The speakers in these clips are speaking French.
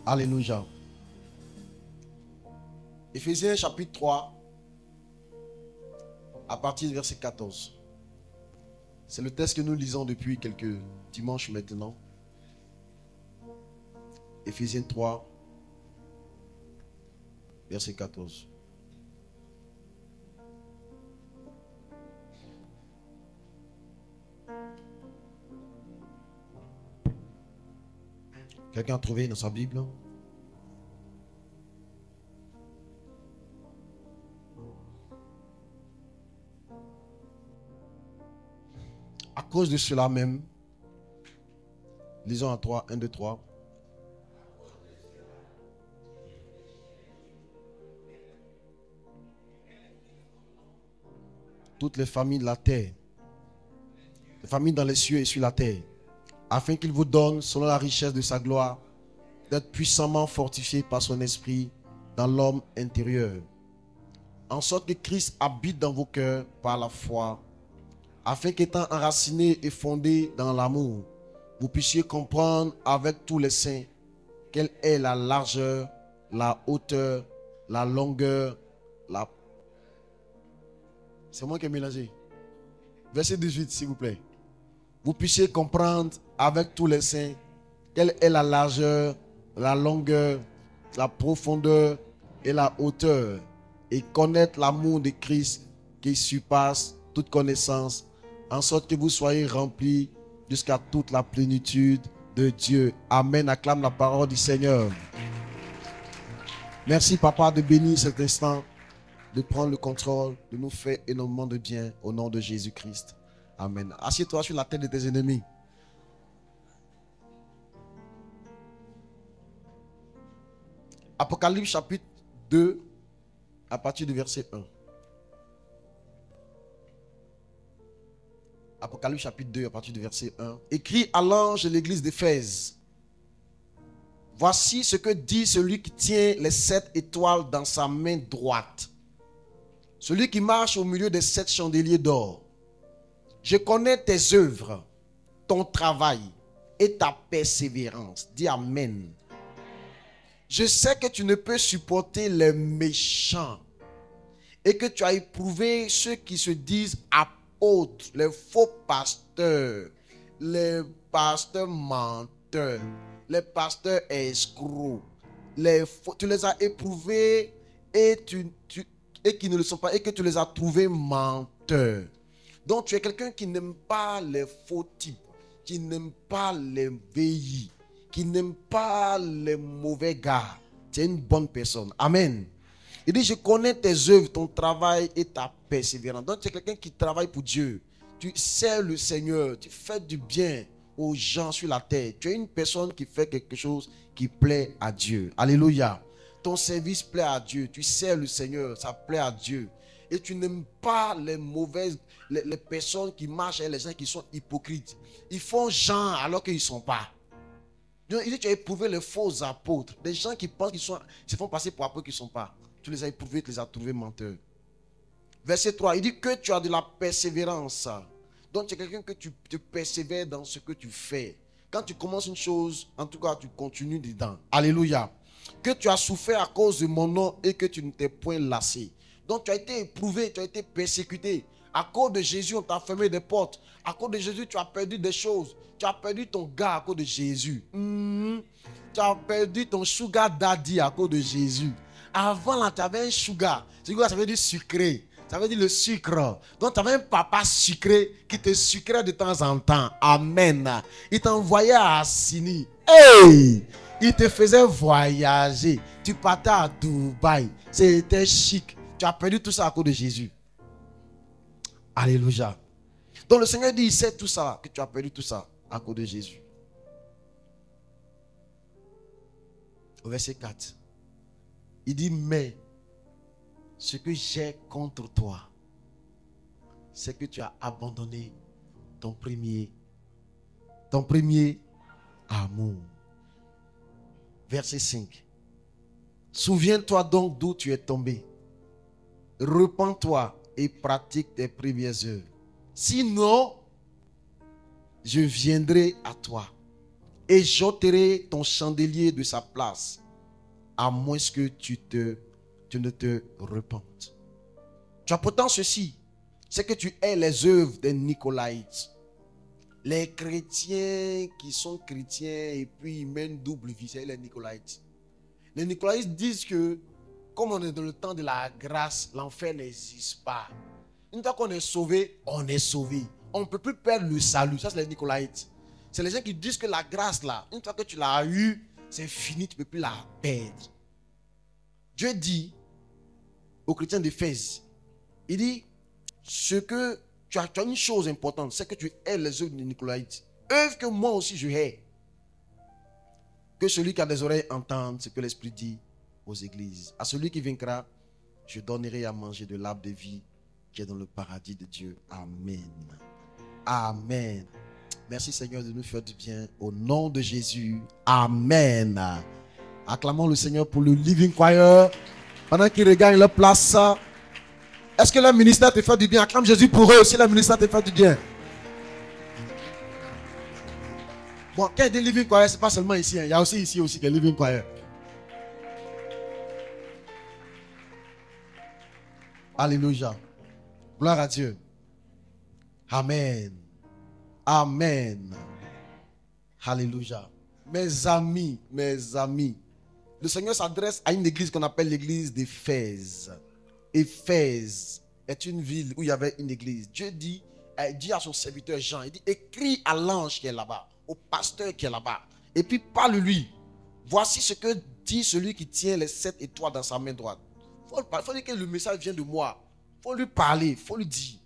Alléluia. Éphésiens chapitre 3, à partir du verset 14. C'est le texte que nous lisons depuis quelques dimanches maintenant. Éphésiens 3, verset 14. Quelqu'un a trouvé dans sa Bible? À cause de cela même, lisons à 3, 1, 2, 3. Toutes les familles de la terre, les familles dans les cieux et sur la terre, afin qu'il vous donne, selon la richesse de sa gloire, d'être puissamment fortifié par son esprit dans l'homme intérieur, en sorte que Christ habite dans vos cœurs par la foi, afin qu'étant enraciné et fondé dans l'amour, vous puissiez comprendre avec tous les saints quelle est la largeur, la hauteur, la longueur, la... C'est moi qui ai mélangé. Verset 18, s'il vous plaît. Vous puissiez comprendre avec tous les saints quelle est la largeur, la longueur, la profondeur et la hauteur, et connaître l'amour de Christ qui surpasse toute connaissance, en sorte que vous soyez remplis jusqu'à toute la plénitude de Dieu. Amen. Acclame la parole du Seigneur. Merci, Papa, de bénir cet instant, de prendre le contrôle, de nous faire énormément de bien au nom de Jésus-Christ. Amen. Assieds-toi sur la tête de tes ennemis. Apocalypse chapitre 2, à partir du verset 1. Apocalypse chapitre 2, à partir du verset 1. Écrit à l'ange de l'église d'Éphèse. Voici ce que dit celui qui tient les 7 étoiles dans sa main droite. Celui qui marche au milieu des 7 chandeliers d'or. Je connais tes œuvres, ton travail et ta persévérance. Dis Amen. Je sais que tu ne peux supporter les méchants et que tu as éprouvé ceux qui se disent apôtres, les faux pasteurs, les pasteurs menteurs, les pasteurs escrocs. Tu les as éprouvés et qui ne le sont pas et que tu les as trouvés menteurs. Donc tu es quelqu'un qui n'aime pas les faux types, qui n'aime pas les veillis, qui n'aime pas les mauvais gars. Tu es une bonne personne. Amen. Il dit, je connais tes œuvres, ton travail et ta persévérance. Donc tu es quelqu'un qui travaille pour Dieu. Tu sers le Seigneur, tu fais du bien aux gens sur la terre. Tu es une personne qui fait quelque chose qui plaît à Dieu. Alléluia. Ton service plaît à Dieu. Tu sers le Seigneur, ça plaît à Dieu. Et tu n'aimes pas les mauvaises, les personnes qui marchent et les gens qui sont hypocrites. Ils font genre alors qu'ils ne sont pas. Il dit, tu as éprouvé les faux apôtres. Des gens qui pensent qu'ils se font passer pour apôtres qui ne sont pas. Tu les as éprouvés, tu les as trouvés menteurs. Verset 3, il dit que tu as de la persévérance. Donc tu es quelqu'un que tu persévères dans ce que tu fais. Quand tu commences une chose, en tout cas tu continues dedans. Alléluia. Que tu as souffert à cause de mon nom et que tu ne t'es point lassé. Donc tu as été éprouvé, tu as été persécuté. À cause de Jésus, on t'a fermé des portes. À cause de Jésus, tu as perdu des choses. Tu as perdu ton gars à cause de Jésus. Tu as perdu ton sugar daddy à cause de Jésus. Avant, là, tu avais un sugar. Sugar, ça veut dire sucré. Ça veut dire le sucre. Donc, tu avais un papa sucré qui te sucrait de temps en temps. Amen. Il t'envoyait à Assini. Hey! Il te faisait voyager. Tu partais à Dubaï. C'était chic. Tu as perdu tout ça à cause de Jésus. Alléluia. Donc, le Seigneur dit, il sait tout ça, que tu as perdu tout ça à cause de Jésus. Au verset 4. Il dit, mais ce que j'ai contre toi, c'est que tu as abandonné ton premier amour. Verset 5. Souviens-toi donc d'où tu es tombé. Repens-toi et pratique tes premières œuvres. Sinon, je viendrai à toi et j'ôterai ton chandelier de sa place, à moins que tu ne te repentes. Tu as pourtant ceci, c'est que tu hais les œuvres des Nicolaïtes. Les chrétiens qui sont chrétiens et puis ils mènent double vie, c'est les Nicolaïtes. Les Nicolaïtes disent que comme on est dans le temps de la grâce, l'enfer n'existe pas. Une fois qu'on est sauvé, on est sauvé. On ne peut plus perdre le salut. Ça, c'est les Nicolaïtes. C'est les gens qui disent que la grâce, là, une fois que tu l'as eue, c'est fini, tu ne peux plus la perdre. Dieu dit aux chrétiens d'Éphèse, il dit, tu as une chose importante, c'est que tu hais les œuvres des Nicolaïtes. Œuvres que moi aussi je hais. Que celui qui a des oreilles entende ce que l'Esprit dit aux églises. À celui qui vaincra, je donnerai à manger de l'arbre de vie qui est dans le paradis de Dieu. Amen. Amen. Merci Seigneur de nous faire du bien. Au nom de Jésus. Amen. Acclamons le Seigneur pour le Living Choir. Pendant qu'ils regagnent leur place. Est-ce que le ministère te fait du bien? Acclame Jésus pour eux aussi. Le ministère te fait du bien. Bon, quand il dit Living Choir, ce n'est pas seulement ici. Il y a aussi ici aussi que Living Choir. Alléluia. Gloire à Dieu. Amen. Amen. Alléluia. Mes amis, le Seigneur s'adresse à une église qu'on appelle l'église d'Éphèse. Éphèse est une ville où il y avait une église. Dieu dit à son serviteur Jean, il dit, écris à l'ange qui est là-bas, au pasteur qui est là-bas, et puis parle-lui. Voici ce que dit celui qui tient les 7 étoiles dans sa main droite. Il faut dire que le message vient de moi. Il faut lui parler, il faut lui dire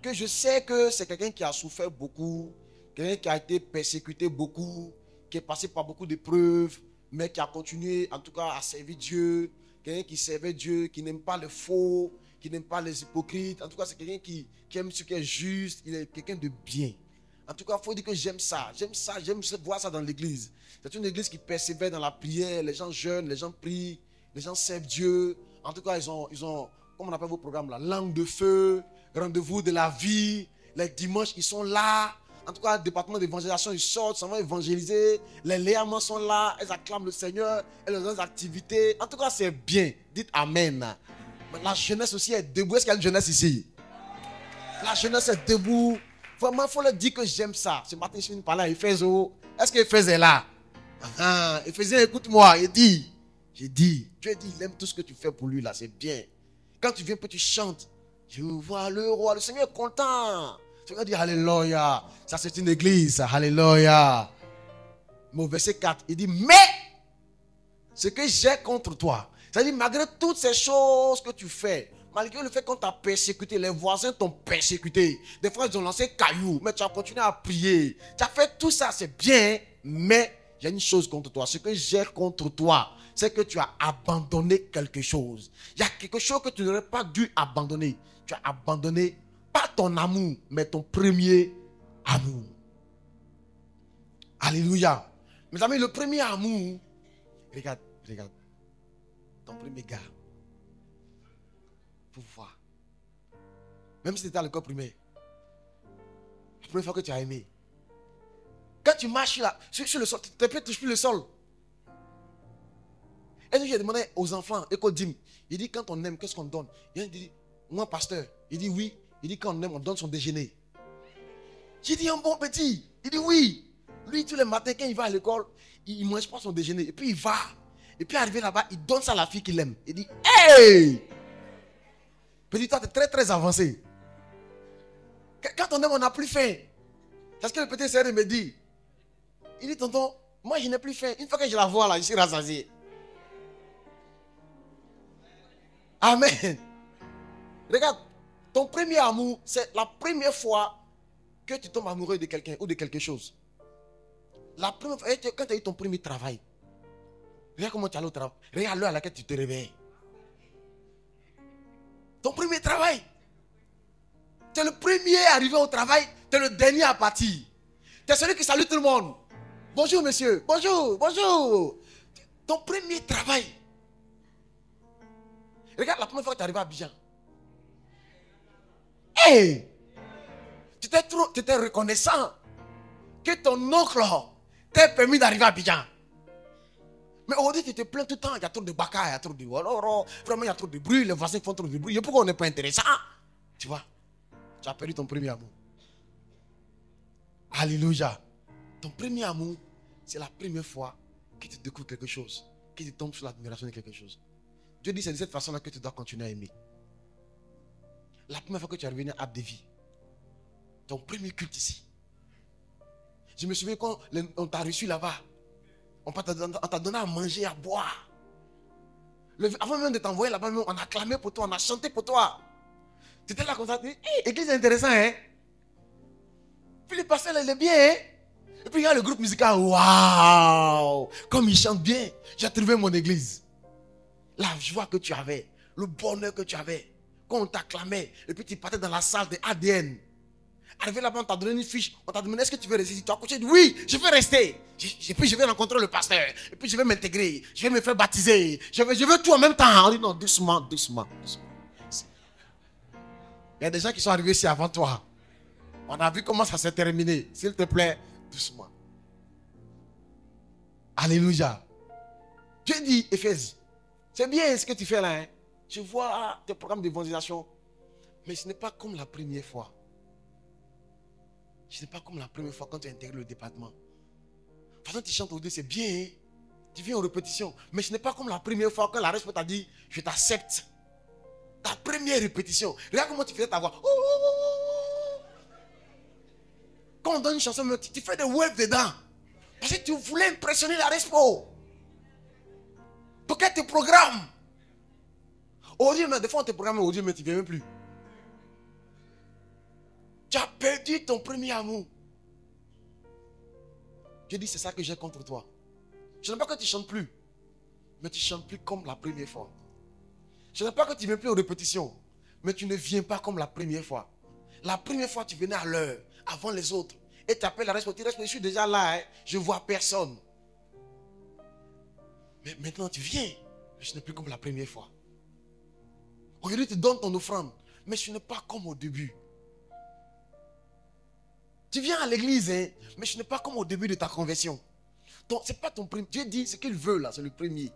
que je sais que c'est quelqu'un qui a souffert beaucoup, quelqu'un qui a été persécuté beaucoup, qui est passé par beaucoup d'épreuves, mais qui a continué en tout cas à servir Dieu. Quelqu'un qui servait Dieu, qui n'aime pas le faux, qui n'aime pas les hypocrites. En tout cas, c'est quelqu'un qui aime ce qui est juste. Il est quelqu'un de bien. En tout cas, il faut dire que j'aime ça. J'aime voir ça dans l'église. C'est une église qui persévère dans la prière. Les gens jeûnent, les gens prient, les gens servent Dieu. En tout cas, ils ont comment on appelle vos programmes là? Langue de feu, rendez-vous de la vie. Les dimanches, ils sont là. En tout cas, le département d'évangélisation, ils sortent, s'en vont évangéliser. Les léaments sont là, elles acclament le Seigneur, elles ont des activités. En tout cas, c'est bien. Dites Amen. La jeunesse aussi est debout. Est-ce qu'il y a une jeunesse ici? La jeunesse est debout. Vraiment, il faut leur dire que j'aime ça. Ce matin, je suis venu parler à Éphèse. Est-ce qu'Éphèse est là? Éphésien, écoute-moi. J'ai dit, Dieu dit, il aime tout ce que tu fais pour lui là, c'est bien. Quand tu viens, tu chantes. Je vois le roi, le Seigneur est content. Tu vas dire Alléluia. Ça c'est une église. Alléluia. Mais au verset 4, il dit, mais ce que j'ai contre toi, c'est-à-dire malgré toutes ces choses que tu fais, malgré le fait qu'on t'a persécuté, les voisins t'ont persécuté, des fois ils ont lancé cailloux, mais tu as continué à prier. Tu as fait tout ça, c'est bien, mais il y a une chose contre toi. Ce que j'ai contre toi, c'est que tu as abandonné quelque chose. Il y a quelque chose que tu n'aurais pas dû abandonner. Tu as abandonné pas ton amour, mais ton premier amour. Alléluia. Mes amis, le premier amour, regarde, ton premier gars. Pour voir. Même si c'était à l'école primaire. La première fois que tu as aimé. Quand tu marches là, sur le sol, tu ne touches plus le sol. Et j'ai demandé aux enfants, Écodim, il dit quand on aime, qu'est-ce qu'on donne? Il dit, moi pasteur, il dit oui. Il dit quand on aime, on donne son déjeuner. J'ai dit un bon petit. Il dit oui. Lui, tous les matins, quand il va à l'école, il ne mange pas son déjeuner. Et puis il va. Et puis arrivé là-bas, il donne ça à la fille qu'il aime. Il dit, hey! Petit, toi, tu es très très avancé. Quand on aime, on n'a plus faim. C'est ce que le petit sœur me dit. Il dit, tonton, moi je n'ai plus faim. Une fois que je la vois là, je suis rassasié. Amen. Regarde, ton premier amour, c'est la première fois que tu tombes amoureux de quelqu'un ou de quelque chose. La première fois, quand tu as eu ton premier travail, regarde comment tu allais au travail. Regarde l'heure à laquelle tu te réveilles. Ton premier travail. Tu es le premier arrivé au travail, tu es le dernier à partir. Tu es celui qui salue tout le monde. Bonjour monsieur, bonjour, bonjour. Ton premier travail. Regarde la première fois que tu es arrivé à Abidjan. Hey! Tu étais reconnaissant que ton oncle t'es permis d'arriver à Abidjan. Mais aujourd'hui, tu te plains tout le temps. Il y a trop de baka, il y a trop de... Vraiment, il y a trop de bruit. Les voisins font trop de bruit. Et pourquoi on n'est pas intéressant? Tu vois, tu as perdu ton premier amour. Alléluia. Ton premier amour, c'est la première fois que tu découvres quelque chose, que tu tombes sur l'admiration de quelque chose. Dieu dit, c'est de cette façon-là que tu dois continuer à aimer. La première fois que tu es revenu à Abdevi, ton premier culte ici. Je me souviens quand on t'a reçu là-bas. On t'a donné à manger, à boire. Avant même de t'envoyer là-bas, on a clamé pour toi, on a chanté pour toi. Tu étais là comme ça, tu dis, hey, église est intéressant, hein? Puis le pasteur, il est bien, hein? Et puis il y a le groupe musical, waouh! Comme il chante bien, j'ai trouvé mon église. La joie que tu avais, le bonheur que tu avais, quand on t'acclamait, et puis tu partais dans la salle de ADN. Arrivé là-bas, on t'a donné une fiche, on t'a demandé est-ce que tu veux rester ici? Tu as coaché, oui, je veux rester. Et puis je vais rencontrer le pasteur, et puis je vais m'intégrer, je vais me faire baptiser, je veux tout en même temps. On dit non, doucement. Il y a des gens qui sont arrivés ici avant toi. On a vu comment ça s'est terminé. S'il te plaît, doucement. Alléluia. Dieu dit, Éphèse, c'est bien ce que tu fais là. Hein? Je vois tes programmes d'évangélisation, mais ce n'est pas comme la première fois. Ce n'est pas comme la première fois quand tu intègres le département. De toute façon, tu chantes aujourd'hui, c'est bien. Hein? Tu viens en répétition. Mais ce n'est pas comme la première fois quand la responsable t'a dit, je t'accepte. Ta première répétition. Regarde comment tu faisais ta voix. Oh, oh, oh. Quand on donne une chanson, tu fais des waves dedans. Parce que tu voulais impressionner la respo. Pour qu'elle te programme. Aujourd'hui, des fois on te programme aujourd'hui, mais tu ne viens même plus. Tu as perdu ton premier amour. Je dis, c'est ça que j'ai contre toi. Je n'aime pas que tu ne chantes plus. Mais tu ne chantes plus comme la première fois. Je n'aime pas que tu ne viens plus aux répétitions. Mais tu ne viens pas comme la première fois. La première fois, tu venais à l'heure, avant les autres. Et tu appelles la responsable. Je suis déjà là, hein, je ne vois personne. Mais maintenant, tu viens. Mais ce n'est plus comme la première fois. Aujourd'hui, tu donnes ton offrande. Mais ce n'est pas comme au début. Tu viens à l'église, hein, mais ce n'est pas comme au début de ta conversion. Donc, c'est pas ton premier. Dieu dit ce qu'il veut là, c'est le premier.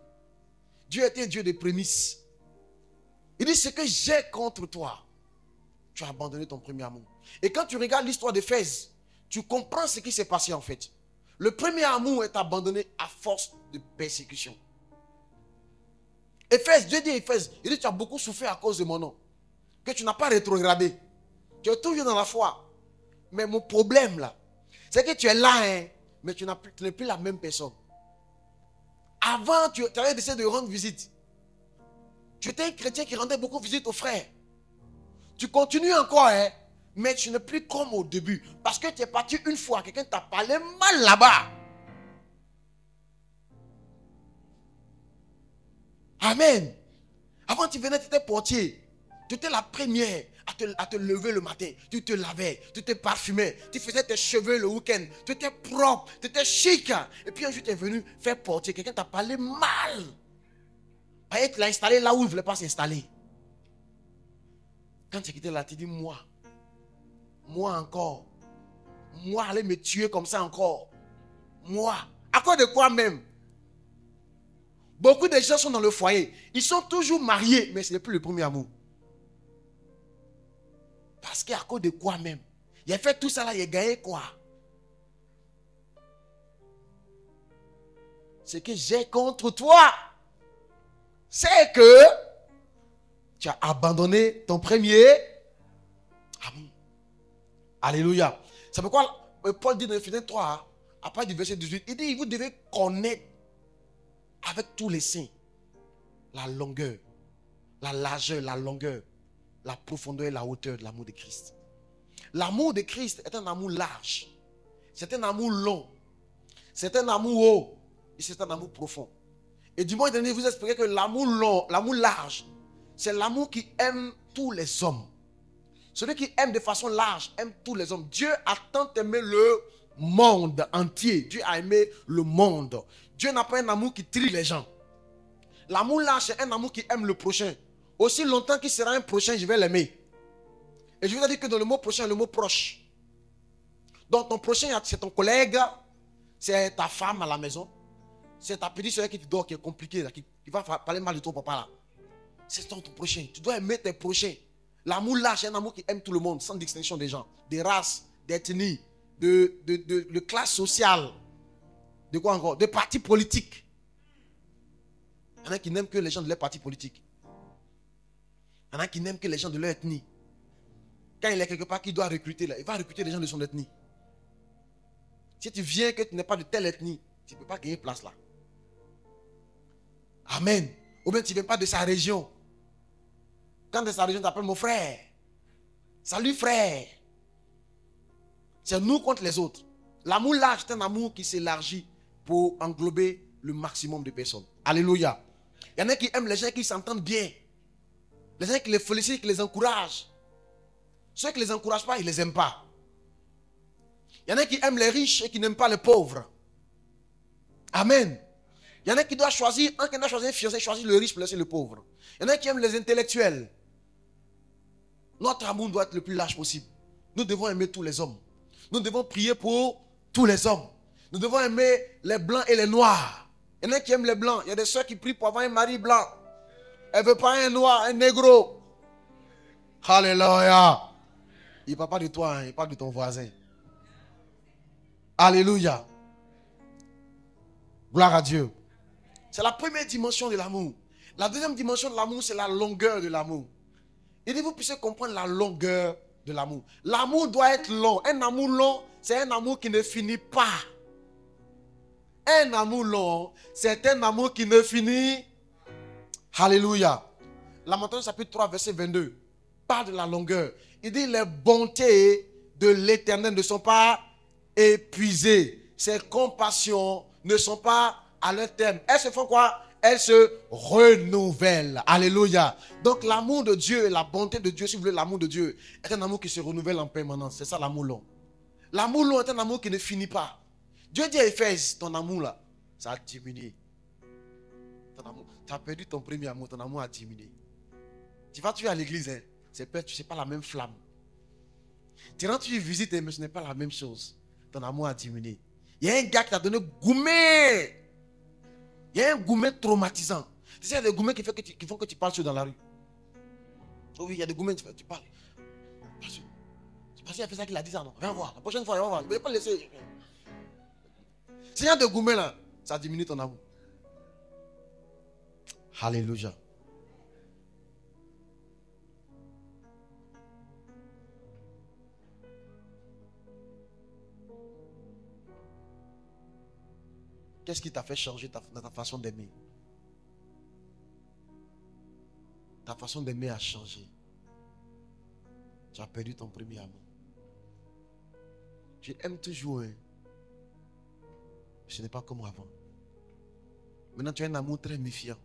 Dieu est un Dieu de prémices. Il dit ce que j'ai contre toi. Tu as abandonné ton premier amour. Et quand tu regardes l'histoire d'Éphèse, tu comprends ce qui s'est passé en fait. Le premier amour est abandonné à force de persécution. Éphèse, Dieu dit à Éphèse, il dit tu as beaucoup souffert à cause de mon nom. Que tu n'as pas rétrogradé. Tu es toujours dans la foi. Mais mon problème là, c'est que tu es là, hein, mais tu n'es plus la même personne. Avant, tu avais décidé de rendre visite. Tu étais un chrétien qui rendait beaucoup visite aux frères. Tu continues encore, hein, mais tu n'es plus comme au début. Parce que tu es parti une fois, quelqu'un t'a parlé mal là-bas. Amen. Avant, tu venais, tu étais portier. Tu étais la première à te lever le matin. Tu te lavais, tu te parfumais, tu faisais tes cheveux le week-end. Tu étais propre, tu étais chic. Et puis un jour, tu es venu faire portier. Quelqu'un t'a parlé mal. Et tu l'as installé là où il ne voulait pas s'installer. Quand tu as quitté là, tu dis moi encore. Moi, aller me tuer comme ça encore. Moi. À cause de quoi même? Beaucoup de gens sont dans le foyer. Ils sont toujours mariés, mais ce n'est plus le premier amour. Parce qu'à cause de quoi même? Il a fait tout ça là, il a gagné quoi? Ce que j'ai contre toi, c'est que tu as abandonné ton premier amour. Alléluia. C'est pourquoi Paul dit dans Ephésiens 3, à partir du verset 18, il dit, vous devez connaître avec tous les saints la longueur, la largeur, la longueur, la profondeur et la hauteur de l'amour de Christ. L'amour de Christ est un amour large. C'est un amour long. C'est un amour haut. Et c'est un amour profond. Et dimanche dernier, vous expliquez que l'amour long, l'amour large, c'est l'amour qui aime tous les hommes. Celui qui aime de façon large, aime tous les hommes. Dieu a tant aimé le monde entier. Dieu a aimé le monde. Dieu n'a pas un amour qui trie les gens. L'amour large, c'est un amour qui aime le prochain. Aussi longtemps qu'il sera un prochain, je vais l'aimer. Et je vous ai dit que dans le mot prochain, le mot proche. Donc ton prochain, c'est ton collègue, c'est ta femme à la maison, c'est ta petite soeur qui te dort, qui est compliquée, là, qui va parler mal de ton papa là. C'est ton prochain. Tu dois aimer tes prochains. L'amour là, c'est un amour qui aime tout le monde, sans distinction des gens, des races, d'ethnie, de classe sociale, de quoi encore, de partis politiques. Il y en a qui n'aiment que les gens de leur parti politique. Il y en a qui n'aiment que les gens de leur ethnie. Quand il est quelque part qu'il doit recruter, là, il va recruter les gens de son ethnie. Si tu viens que tu n'es pas de telle ethnie, tu ne peux pas gagner place là. Amen. Ou bien tu ne viens pas de sa région. Quand de sa région, tu t'appelles mon frère. Salut frère. C'est nous contre les autres. L'amour large, c'est un amour qui s'élargit pour englober le maximum de personnes. Alléluia. Il y en a qui aiment les gens qui s'entendent bien. Les gens qui les félicitent, qui les encouragent. Ceux qui ne les encouragent pas, ils ne les aiment pas. Il y en a qui aiment les riches et qui n'aiment pas les pauvres. Amen. Il y en a qui doivent choisir, un qui doit choisir un fiancé, choisir le riche pour laisser le pauvre. Il y en a qui aiment les intellectuels. Notre amour doit être le plus large possible. Nous devons aimer tous les hommes. Nous devons prier pour tous les hommes. Nous devons aimer les blancs et les noirs. Il y en a qui aiment les blancs. Il y a des soeurs qui prient pour avoir un mari blanc. Elle ne veut pas un noir, un négro. Alléluia. Il ne parle pas de toi, il parle de ton voisin. Alléluia. Gloire à Dieu. C'est la première dimension de l'amour. La deuxième dimension de l'amour, c'est la longueur de l'amour. Il dit que vous puissiez comprendre la longueur de l'amour. L'amour doit être long. Un amour long, c'est un amour qui ne finit pas. Un amour long, c'est un amour qui ne finit pas. Alléluia. Lamentation chapitre 3, verset 22. Parle de la longueur. Il dit les bontés de l'Éternel ne sont pas épuisées. Ses compassions ne sont pas à leur terme. Elles se font quoi? Elles se renouvellent. Alléluia. Donc l'amour de Dieu et la bonté de Dieu, si vous voulez, l'amour de Dieu est un amour qui se renouvelle en permanence. C'est ça l'amour long. L'amour long est un amour qui ne finit pas. Dieu dit à Éphèse, ton amour là, ça a diminué. Ton amour, tu as perdu ton premier amour, ton amour a diminué. Tu vas à l'église, hein, c'est pas la même flamme. Tu rentres, tu visites, mais ce n'est pas la même chose. Ton amour a diminué. Il y a un gars qui t'a donné gourmet. Il y a un gourmet traumatisant. Tu sais, il y a des gourmets qui font que tu parles sur dans la rue. Oh oui, il y a des gourmets, tu parles. C'est parce qu'il a fait ça qu'il a dit ça, non? Viens voir. La prochaine fois, viens voir. Je ne vais pas laisser. S'il y a des gourmets là, ça diminue ton amour. Alléluia. Qu'est-ce qui t'a fait changer ta façon d'aimer? Ta façon d'aimer a changé. Tu as perdu ton premier amour. Tu aimes toujours, hein? Ce n'est pas comme avant. Maintenant, tu as un amour très méfiant.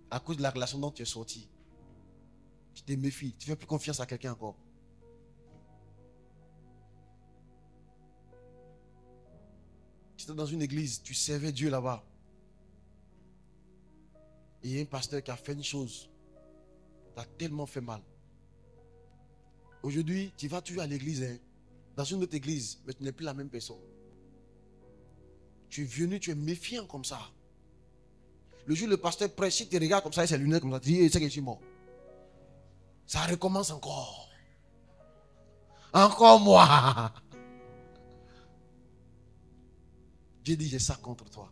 À cause de la relation dont tu es sorti. Tu te méfies. Tu ne fais plus confiance à quelqu'un encore. Tu étais dans une église, tu servais Dieu là-bas. Et il y a un pasteur qui a fait une chose. Tu as tellement fait mal. Aujourd'hui, tu vas toujours à l'église, hein, dans une autre église, mais tu n'es plus la même personne. Tu es venu, tu es méfiant comme ça. Le jour où le pasteur prêche, si tu regardes comme ça, et ses lunettes comme ça, tu dis, c'est que je suis mort. Ça recommence encore. Encore moi. Dieu dit, j'ai ça contre toi.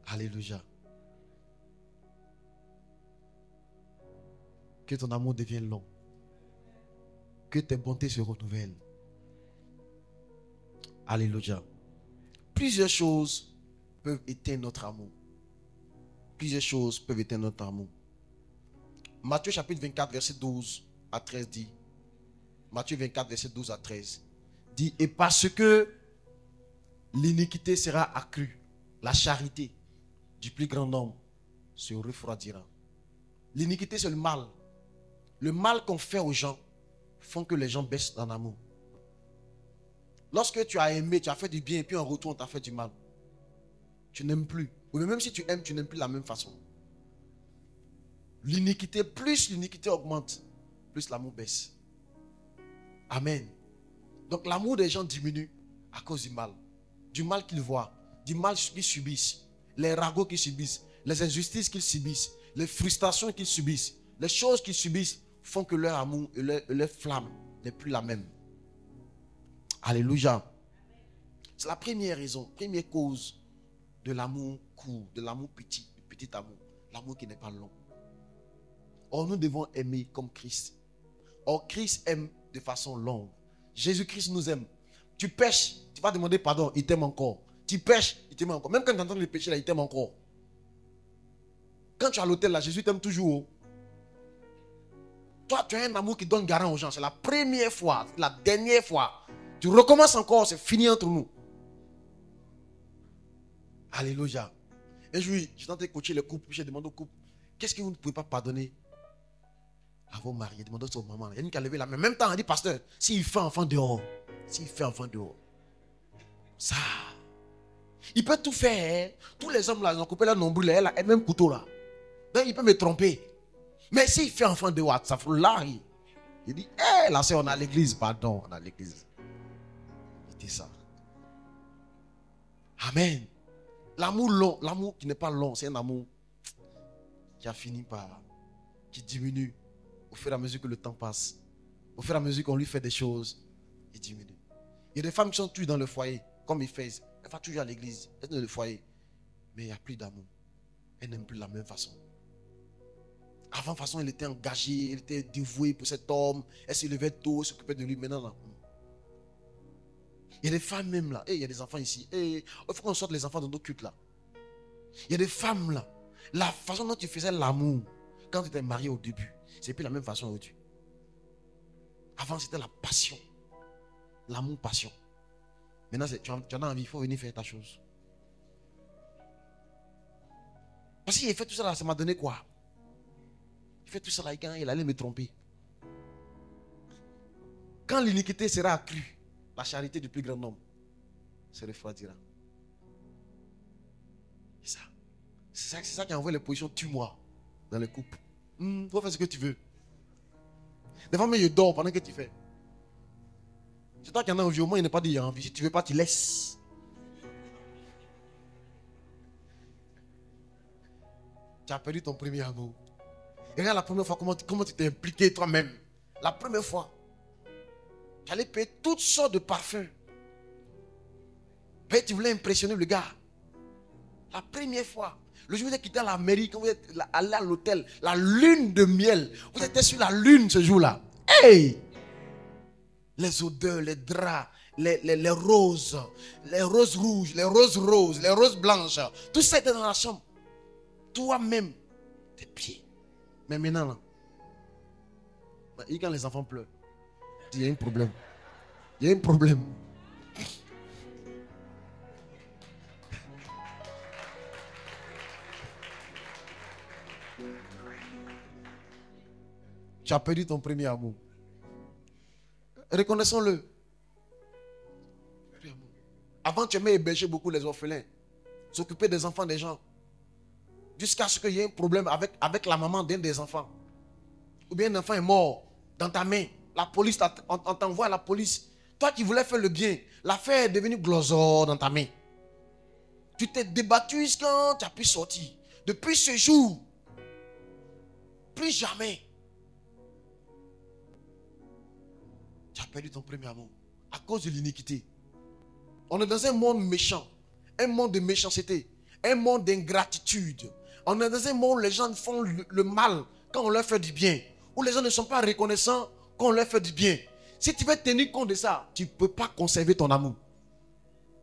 Alléluia. Que ton amour devienne long. Que tes bontés se renouvellent. Alléluia. Plusieurs choses peuvent éteindre notre amour. Plusieurs choses peuvent éteindre notre amour. Matthieu chapitre 24, verset 12 à 13 dit. Matthieu 24, verset 12 à 13 dit, et parce que l'iniquité sera accrue, la charité du plus grand nombre se refroidira. L'iniquité, c'est le mal. Le mal qu'on fait aux gens font que les gens baissent en amour. Lorsque tu as aimé, tu as fait du bien et puis en retour on t'a fait du mal, tu n'aimes plus. Ou même si tu aimes, tu n'aimes plus de la même façon. L'iniquité, plus l'iniquité augmente, plus l'amour baisse. Amen. Donc l'amour des gens diminue à cause du mal qu'ils voient, du mal qu'ils subissent, les ragots qu'ils subissent, les injustices qu'ils subissent, les frustrations qu'ils subissent, les choses qu'ils subissent font que leur amour et leur flamme n'est plus la même. Alléluia. C'est la première raison, première cause de l'amour court, de l'amour petit, du petit amour, l'amour qui n'est pas long. Or, nous devons aimer comme Christ. Or, Christ aime de façon longue. Jésus-Christ nous aime. Tu pêches, tu vas demander pardon, il t'aime encore. Tu pêches, il t'aime encore. Même quand tu entends le péché, là, il t'aime encore. Quand tu es à l'hôtel, là, Jésus t'aime toujours. Toi, tu as un amour qui donne garant aux gens. C'est la première fois, la dernière fois. Tu recommences encore, c'est fini entre nous. Alléluia. Un jour, j'ai tenté de coacher les couples. J'ai demandé au couple, qu'est-ce que vous ne pouvez pas pardonner à vos maris? J'ai demandé à votre maman. Il y a une qui a levé la main. En même temps, elle dit, pasteur, s'il fait enfant dehors, ça, il peut tout faire. Hein? Tous les hommes là, ils ont coupé leur nombril, elle a le même couteau là. Donc, il peut me tromper. Mais s'il fait enfant dehors, ça fout là. Il dit, hé, là, c'est on a l'église, pardon, on a l'église. Il dit ça. Amen. L'amour long, l'amour qui n'est pas long, c'est un amour qui a fini par, qui diminue au fur et à mesure que le temps passe. Au fur et à mesure qu'on lui fait des choses, il diminue. Il y a des femmes qui sont toujours dans le foyer, comme ils font. Elle va toujours à l'église, elle est dans le foyer. Mais il n'y a plus d'amour. Elle n'aime plus de la même façon. Avant, de toute façon, elle était engagée, elle était dévouée pour cet homme. Elle se levait tôt, elle s'occupait de lui. Maintenant, là. Il y a des femmes même là. Il y a des enfants ici. Il faut qu'on sorte les enfants de nos cultes là. Il y a des femmes là. La façon dont tu faisais l'amour quand tu étais marié au début, c'est plus la même façon aujourd'hui. Avant, c'était la passion. L'amour, passion. Maintenant, tu en as envie, il faut venir faire ta chose. Parce qu'il a fait tout ça là, ça m'a donné quoi? Il fait tout ça là, quand il allait me tromper. Quand l'iniquité sera accrue, la charité du plus grand nombre se refroidira. C'est ça qui envoie les positions tue-moi dans le couple. Faut faire ce que tu veux. Des fois, mais je dors pendant que tu fais. C'est toi qui en as envie. Au moins, il n'est pas dit il y a envie. Si tu ne veux pas, tu laisses. Tu as perdu ton premier amour. Et regarde la première fois, comment tu t'es impliqué toi-même. La première fois. Tu allais payer toutes sortes de parfums. Et tu voulais impressionner le gars. La première fois. Le jour où vous êtes quitté la mairie, quand vous êtes allé à l'hôtel, la lune de miel. Vous étiez sur la lune ce jour-là. Hey! Les odeurs, les draps, les roses rouges, les roses roses, les roses blanches. Tout ça était dans la chambre. Toi-même, tes pieds. Mais maintenant, là, et quand les enfants pleurent, il y a un problème. Il y a un problème. Tu as perdu ton premier amour. Reconnaissons-le. Avant, tu aimais héberger beaucoup les orphelins, s'occuper des enfants des gens. Jusqu'à ce qu'il y ait un problème avec la maman d'un des enfants. Ou bien un enfant est mort dans ta main. La police, on t'envoie à la police. Toi qui voulais faire le bien, l'affaire est devenue glosor dans ta main. Tu t'es débattu quand tu as pu sortir. Depuis ce jour, plus jamais. Tu as perdu ton premier amour à cause de l'iniquité. On est dans un monde méchant, un monde de méchanceté, un monde d'ingratitude. On est dans un monde où les gens font le mal quand on leur fait du bien, où les gens ne sont pas reconnaissants quand on leur fait du bien. Si tu veux tenir compte de ça, tu ne peux pas conserver ton amour.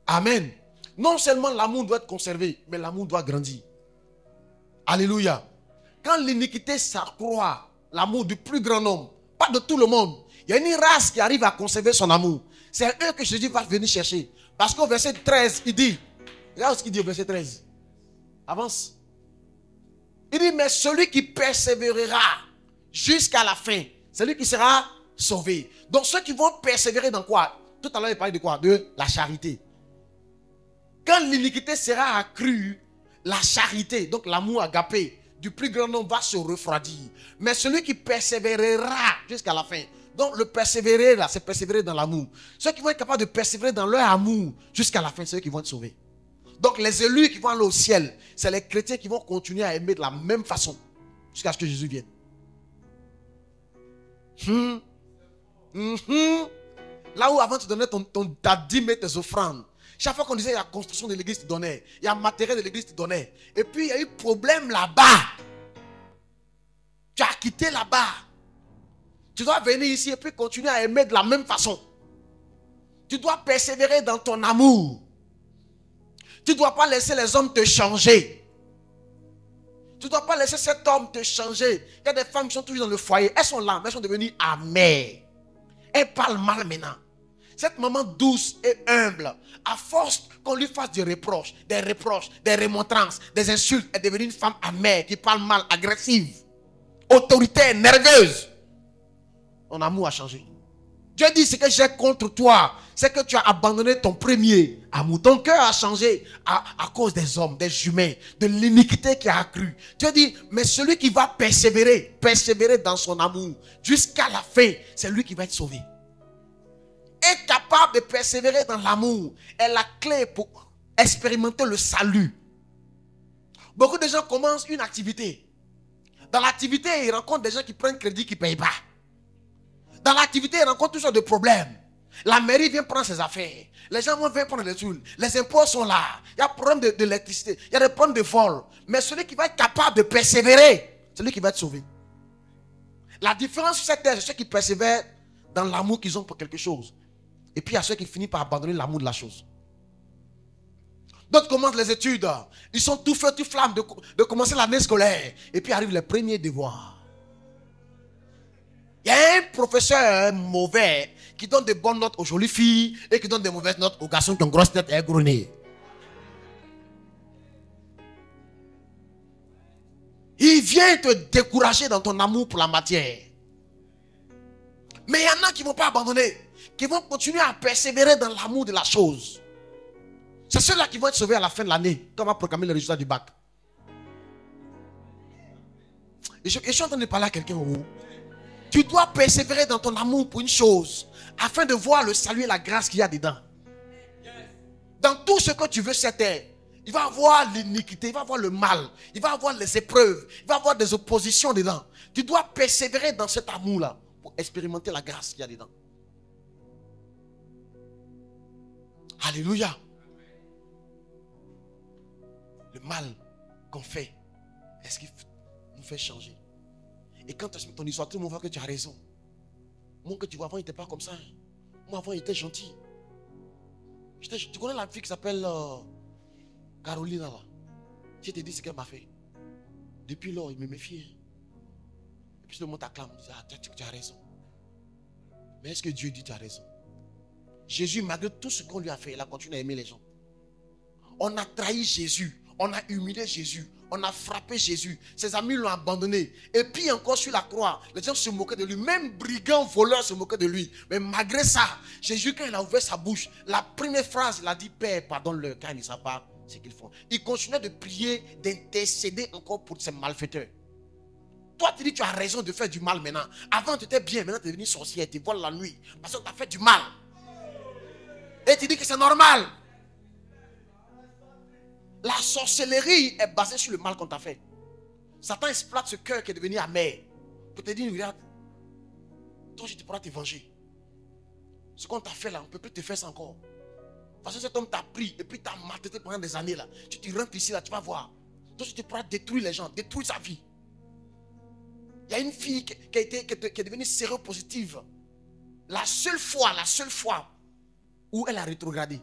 Amen. Non seulement l'amour doit être conservé, mais l'amour doit grandir. Alléluia. Quand l'iniquité s'accroît, l'amour du plus grand nombre, pas de tout le monde, il y a une race qui arrive à conserver son amour. C'est eux que Jésus va venir chercher. Parce qu'au verset 13, il dit, regarde ce qu'il dit au verset 13. Avance. Il dit, mais celui qui persévérera jusqu'à la fin, celui qui sera sauvé. Donc ceux qui vont persévérer dans quoi? Tout à l'heure, il parlait de quoi? De la charité. Quand l'iniquité sera accrue, la charité, donc l'amour agapé du plus grand nombre va se refroidir. Mais celui qui persévérera jusqu'à la fin, Donc le persévérer là, c'est persévérer dans l'amour. Ceux qui vont être capables de persévérer dans leur amour jusqu'à la fin, c'est eux qui vont être sauvés. Donc les élus qui vont aller au ciel, c'est les chrétiens qui vont continuer à aimer de la même façon jusqu'à ce que Jésus vienne. Là où avant tu donnais ta dîme et tes offrandes, chaque fois qu'on disait il y a construction de l'église, tu donnais. Il y a matériel de l'église, tu donnais. Et puis il y a eu problème là-bas. Tu as quitté là-bas. Tu dois venir ici et puis continuer à aimer de la même façon. Tu dois persévérer dans ton amour. Tu ne dois pas laisser les hommes te changer. Tu ne dois pas laisser cet homme te changer. Il y a des femmes qui sont toujours dans le foyer. Elles sont là, mais elles sont devenues amères. Elles parlent mal maintenant. Cette maman douce et humble, à force qu'on lui fasse des reproches, des remontrances, des insultes, elle est devenue une femme amère qui parle mal, agressive, autoritaire, nerveuse. Ton amour a changé. Dieu dit ce que j'ai contre toi, c'est que tu as abandonné ton premier amour. Ton cœur a changé à cause des hommes, des humains, de l'iniquité qui a accru. Dieu dit, mais celui qui va persévérer dans son amour jusqu'à la fin, c'est lui qui va être sauvé. Être capable de persévérer dans l'amour est la clé pour expérimenter le salut. Beaucoup de gens commencent une activité. Dans l'activité, ils rencontrent des gens qui prennent crédit, qui ne payent pas. Dans l'activité, ils rencontrent toutes sortes de problèmes. La mairie vient prendre ses affaires. Les gens vont venir prendre les thunes. Les impôts sont là. Il y a problème de l'électricité. Il y a des problèmes de vol. Mais celui qui va être capable de persévérer, c'est lui qui va être sauvé. La différence sur cette terre, c'est ceux qui persévèrent dans l'amour qu'ils ont pour quelque chose. Et puis il y a ceux qui finissent par abandonner l'amour de la chose. D'autres commencent les études. Ils sont tout feu, tout flamme de commencer l'année scolaire. Et puis arrivent les premiers devoirs. Il y a un professeur mauvais qui donne de bonnes notes aux jolies filles et qui donne de mauvaises notes aux garçons qui ont grosse tête et un gros nez. Il vient te décourager dans ton amour pour la matière. Mais il y en a qui ne vont pas abandonner, qui vont continuer à persévérer dans l'amour de la chose. C'est ceux-là qui vont être sauvés à la fin de l'année, quand on va proclamer le résultat du bac. Et je suis en train de parler à quelqu'un au bout. Tu dois persévérer dans ton amour pour une chose, afin de voir le salut et la grâce qu'il y a dedans. Dans tout ce que tu veux cette terre, il va y avoir l'iniquité, il va y avoir le mal, il va y avoir les épreuves, il va y avoir des oppositions dedans. Tu dois persévérer dans cet amour-là pour expérimenter la grâce qu'il y a dedans. Alléluia. Le mal qu'on fait, est-ce qu'il nous fait changer? Et quand tu as ton histoire, tout le monde voit que tu as raison. Moi que tu vois avant, il n'était pas comme ça. Moi avant, il était gentil. Tu connais la fille qui s'appelle Caroline là? Je te dis ce qu'elle m'a fait. Depuis lors, il me méfie. Et puis tout le monde t'acclame. Tu as raison. Mais est-ce que Dieu dit tu as raison? Jésus, malgré tout ce qu'on lui a fait, il a continué à aimer les gens. On a trahi Jésus. On a humilié Jésus. On a frappé Jésus. Ses amis l'ont abandonné. Et puis encore sur la croix, les gens se moquaient de lui. Même brigands, voleurs se moquaient de lui. Mais malgré ça, Jésus, quand il a ouvert sa bouche, la première phrase, il a dit, Père, pardonne-leur, car ils ne savent pas ce qu'ils font. Il continuait de prier, d'intercéder encore pour ces malfaiteurs. Toi, tu dis, tu as raison de faire du mal maintenant. Avant, tu étais bien. Maintenant, tu es devenu sorcière. Tu voles la nuit. Parce que tu as fait du mal. Et tu dis que c'est normal. La sorcellerie est basée sur le mal qu'on t'a fait. Satan exploite ce cœur qui est devenu amer pour te dire, regarde, toi tu pourras te venger. Ce qu'on t'a fait là, on ne peut plus te faire ça encore. Parce que cet homme t'a pris et puis t'a maltraité pendant des années là. Tu te rentres ici là, tu vas voir. Toi tu pourras détruire les gens, détruire sa vie. Il y a une fille qui est devenue séropositive. La seule fois où elle a rétrogradé.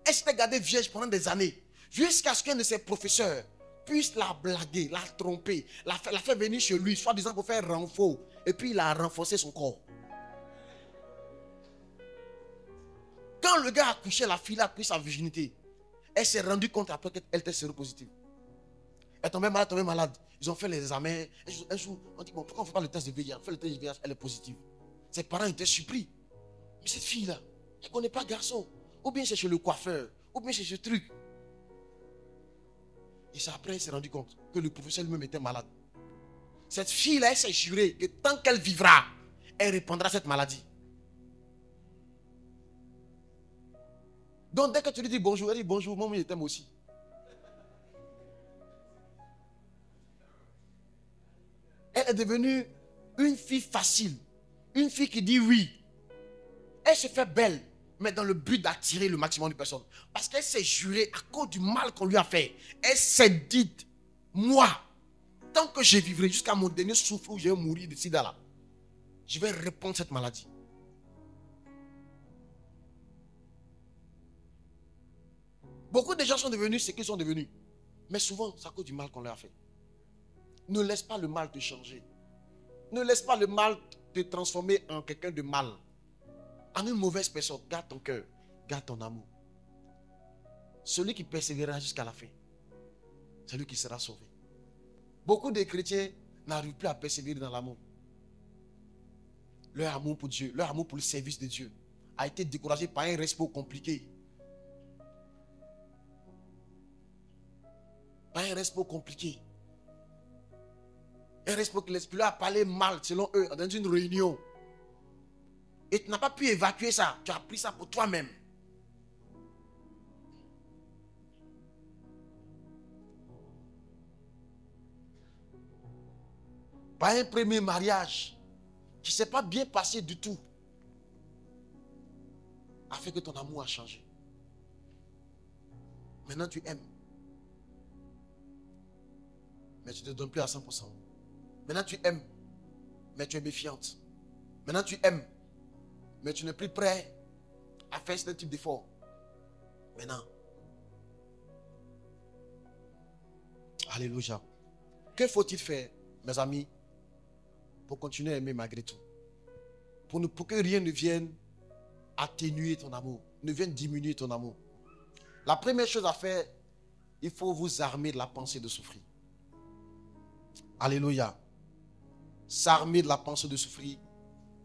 Elle s'était gardée vierge pendant des années. Jusqu'à ce qu'un de ses professeurs puisse la blaguer, la tromper, la faire venir chez lui, soi-disant pour faire renfort. Et puis il a renforcé son corps. Quand le gars a couché, la fille a pris sa virginité. Elle s'est rendue compte après qu'elle était séropositive. Elle tombait malade. Ils ont fait les examens. Un jour, on dit, bon, pourquoi on ne fait pas le test de VIH? On fait le test de VIH, elle est positive. Ses parents étaient surpris. Mais cette fille-là, elle ne connaît pas garçon. Ou bien c'est chez le coiffeur, ou bien c'est ce truc. Et c'est après, elle s'est rendu compte que le professeur lui-même était malade. Cette fille-là, elle s'est jurée que tant qu'elle vivra, elle répandra cette maladie. Donc dès que tu lui dis bonjour, elle dit bonjour, maman, je t'aime aussi. Elle est devenue une fille facile. Une fille qui dit oui. Elle se fait belle, mais dans le but d'attirer le maximum de personnes. Parce qu'elle s'est jurée à cause du mal qu'on lui a fait. Elle s'est dit, moi, tant que je vivrai jusqu'à mon dernier souffle où je vais mourir de sida là, je vais répandre cette maladie. Beaucoup de gens sont devenus ce qu'ils sont devenus. Mais souvent, c'est à cause du mal qu'on leur a fait. Ne laisse pas le mal te changer. Ne laisse pas le mal te transformer en quelqu'un de mal. En une mauvaise personne. Garde ton cœur. Garde ton amour. Celui qui persévérera jusqu'à la fin, c'est lui qui sera sauvé. Beaucoup de chrétiens n'arrivent plus à persévérer dans l'amour. Leur amour pour Dieu, leur amour pour le service de Dieu a été découragé par un respect compliqué. Par un respect compliqué. Un respect que l'esprit a parlé mal selon eux dans une réunion. Et tu n'as pas pu évacuer ça. Tu as pris ça pour toi-même. Par un premier mariage qui ne s'est pas bien passé du tout, a fait que ton amour a changé. Maintenant tu aimes. Mais tu ne te donnes plus à 100%. Maintenant tu aimes. Mais tu es méfiante. Maintenant tu aimes. Mais tu n'es plus prêt à faire ce type d'effort. Maintenant. Alléluia. Que faut-il faire, mes amis, pour continuer à aimer malgré tout? Pour que rien ne vienne atténuer ton amour, ne vienne diminuer ton amour. La première chose à faire, il faut vous armer de la pensée de souffrir. Alléluia. S'armer de la pensée de souffrir.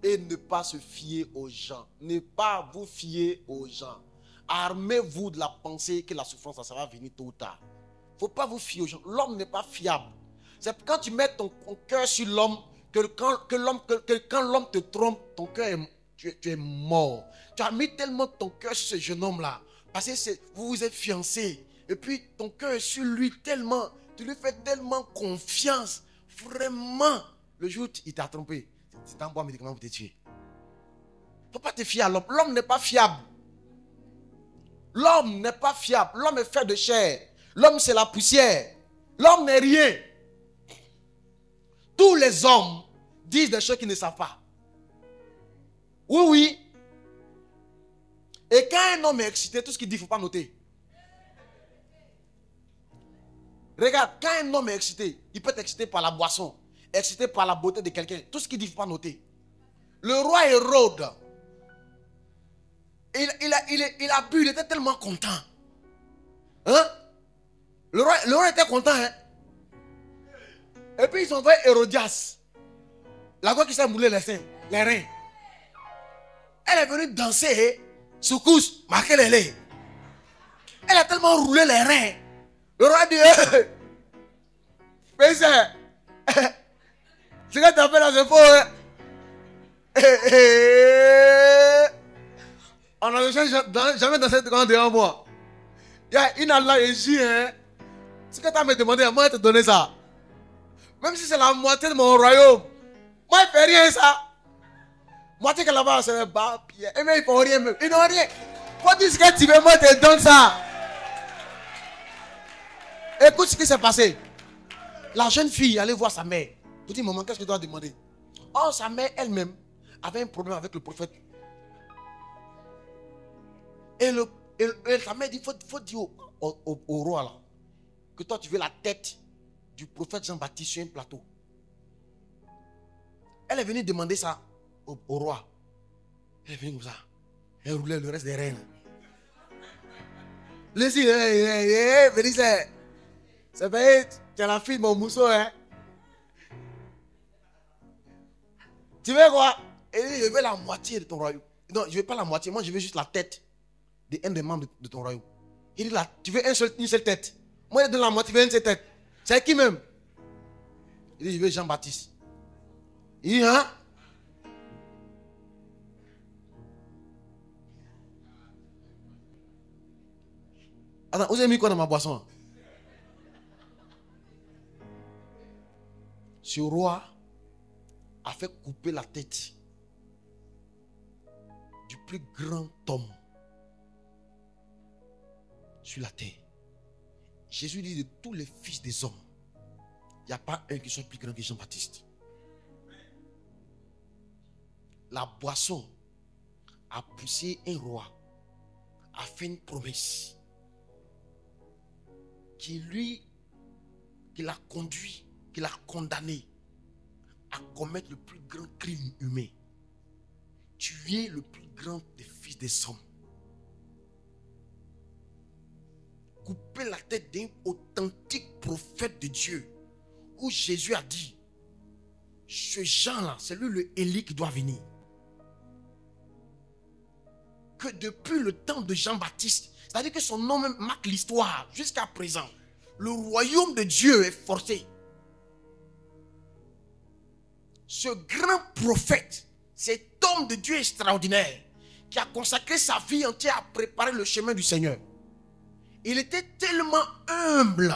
Et ne pas se fier aux gens. Ne pas vous fier aux gens. Armez-vous de la pensée que la souffrance, ça va venir tôt ou tard. Il ne faut pas vous fier aux gens. L'homme n'est pas fiable. C'est quand tu mets ton cœur sur l'homme, que quand l'homme te trompe, ton cœur tu es mort. Tu as mis tellement ton cœur sur ce jeune homme-là. Parce que vous vous êtes fiancés. Et puis ton cœur est sur lui tellement. Tu lui fais tellement confiance. Vraiment. Le jour où il t'a trompé. C'est un bon médicament pour te tuer. Il ne faut pas te fier à l'homme. L'homme n'est pas fiable. L'homme n'est pas fiable. L'homme est fait de chair. L'homme, c'est la poussière. L'homme n'est rien. Tous les hommes disent des choses qu'ils ne savent pas. Oui, oui. Et quand un homme est excité, tout ce qu'il dit, il ne faut pas noter. Regarde, quand un homme est excité, il peut être excité par la boisson, excité par la beauté de quelqu'un. Tout ce qu'il dit, il ne faut pas noter. Le roi Hérode, il a bu, il était tellement content. Hein? Le roi était content. Hein? Et puis ils ont envoyé Hérodias, la gueule qui s'est moulé les reins. Elle est venue danser, secousse, marquer les lait. Elle a tellement roulé les reins. Le roi dit, mais c'est ce que tu as fait là, c'est faux. On n'a jamais dansé quand devant moi. Il y a une Allah et dit, ce que tu as me demandé, moi je te donner ça. Même si c'est la moitié de mon royaume. Moi je ne fais rien ça. Moitié que là-bas, c'est le bas pied. Et mais ils ne font rien même. Ils n'ont rien. Faut dire ce que tu veux, moi je te donne ça. Écoute ce qui s'est passé. La jeune fille allait voir sa mère. Pour dire, maman, qu'est-ce que tu dois demander? Oh, sa mère elle-même avait un problème avec le prophète. Et sa mère dit, faut dire au roi là, que toi tu veux la tête du prophète Jean-Baptiste sur un plateau. Elle est venue demander ça au roi. Elle est venue comme ça. Elle roulait le reste des reines. Laissez, c'est vrai, tu es la fille de mon mousseau, hein. Tu veux quoi? Elle dit, je veux la moitié de ton royaume. Non, je ne veux pas la moitié, moi je veux juste la tête d'un des membres de ton royaume. Il dit là, tu veux une seule tête. Moi je donne la moitié, tu veux une seule tête. C'est qui même? Il dit, je veux Jean-Baptiste. Il dit, hein? Attends, vous avez mis quoi dans ma boisson? Ce roi a fait couper la tête du plus grand homme sur la terre. Jésus dit de tous les fils des hommes, il n'y a pas un qui soit plus grand que Jean-Baptiste. La boisson a poussé un roi à faire une promesse qui l'a conduit, qui l'a condamné à commettre le plus grand crime humain. Tuer le plus grand des fils des hommes. Couper la tête d'un authentique prophète de Dieu. Où Jésus a dit, ce Jean-là, c'est lui le Élie qui doit venir. Que depuis le temps de Jean-Baptiste, c'est-à-dire que son nom même marque l'histoire jusqu'à présent. Le royaume de Dieu est forcé. Ce grand prophète, cet homme de Dieu extraordinaire, qui a consacré sa vie entière à préparer le chemin du Seigneur. Il était tellement humble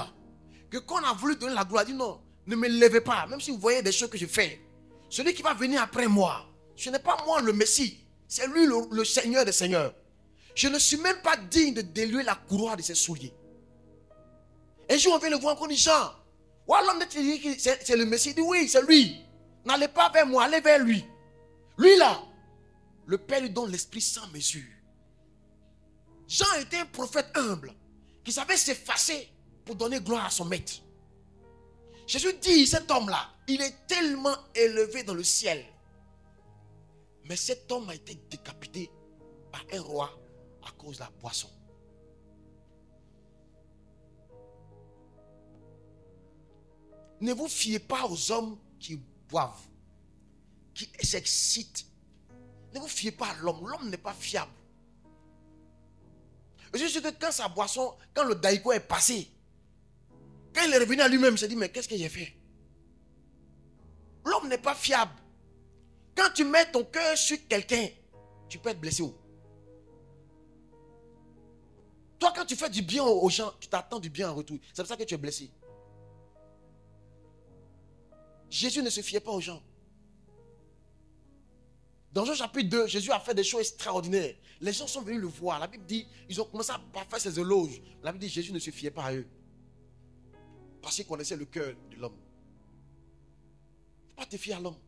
que quand on a voulu donner la gloire, il dit non, ne me levez pas, même si vous voyez des choses que je fais. Celui qui va venir après moi, ce n'est pas moi le Messie, c'est lui le Seigneur des Seigneurs. Je ne suis même pas digne de délier la couronne de ses souliers. Un jour on vient le voir, on dit Jean, l'homme dit que c'est le Messie. Il dit oui, c'est lui. N'allez pas vers moi, allez vers lui. Lui là, le Père lui donne l'esprit sans mesure. Jean était un prophète humble qui savait s'effacer pour donner gloire à son maître. Jésus dit, cet homme-là, il est tellement élevé dans le ciel. Mais cet homme a été décapité par un roi à cause de la boisson. Ne vous fiez pas aux hommes qui boivent, qui s'excitent. Ne vous fiez pas à l'homme. L'homme n'est pas fiable. Je suis sûr que quand sa boisson, quand le daïko est passé, quand il est revenu à lui-même, il s'est dit, mais qu'est-ce que j'ai fait? L'homme n'est pas fiable. Quand tu mets ton cœur sur quelqu'un, tu peux être blessé. Toi, quand tu fais du bien aux gens, tu t'attends du bien en retour. C'est pour ça que tu es blessé. Jésus ne se fiait pas aux gens. Dans Jean chapitre 2, Jésus a fait des choses extraordinaires. Les gens sont venus le voir. La Bible dit, ils ont commencé à faire ses éloges. La Bible dit, Jésus ne se fiait pas à eux. Parce qu'il connaissait le cœur de l'homme. Il ne faut pas te fier à l'homme.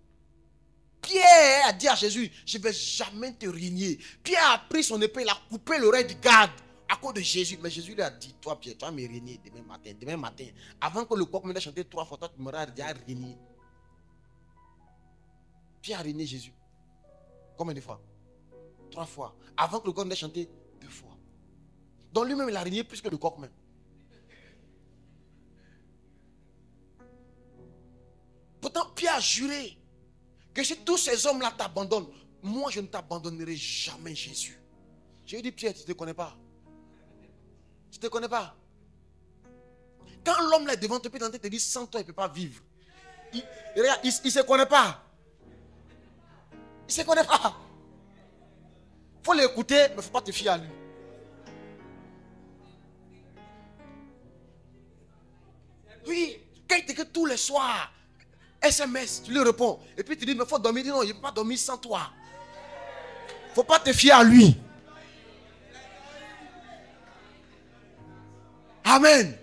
Pierre a dit à Jésus, je ne vais jamais te régner. Pierre a pris son épée, il a coupé l'oreille du garde à cause de Jésus. Mais Jésus lui a dit, toi Pierre, tu vas me régner demain matin. Demain matin, avant que le coq me ait chanté 3 fois, toi tu m'auras déjà régné. Pierre a régné Jésus. Combien de fois? 3 fois. Avant que le coq n'ait chanté 2 fois. Donc lui-même, il a régné plus que le coq même. Pourtant, Pierre a juré que si tous ces hommes-là t'abandonnent, moi je ne t'abandonnerai jamais, Jésus. J'ai dit, Pierre, tu ne te connais pas. Tu ne te connais pas. Quand l'homme là est devant toi, il te dit, sans toi, il ne peut pas vivre. Il ne se connaît pas. Il ne se connaît pas. Il faut l'écouter, mais il ne faut pas te fier à lui. Oui, quand il t'écrit tous les soirs, SMS, tu lui réponds. Et puis tu dis, mais il faut dormir. Il dit, non, il ne peut pas dormir sans toi. Il ne faut pas te fier à lui. Amen.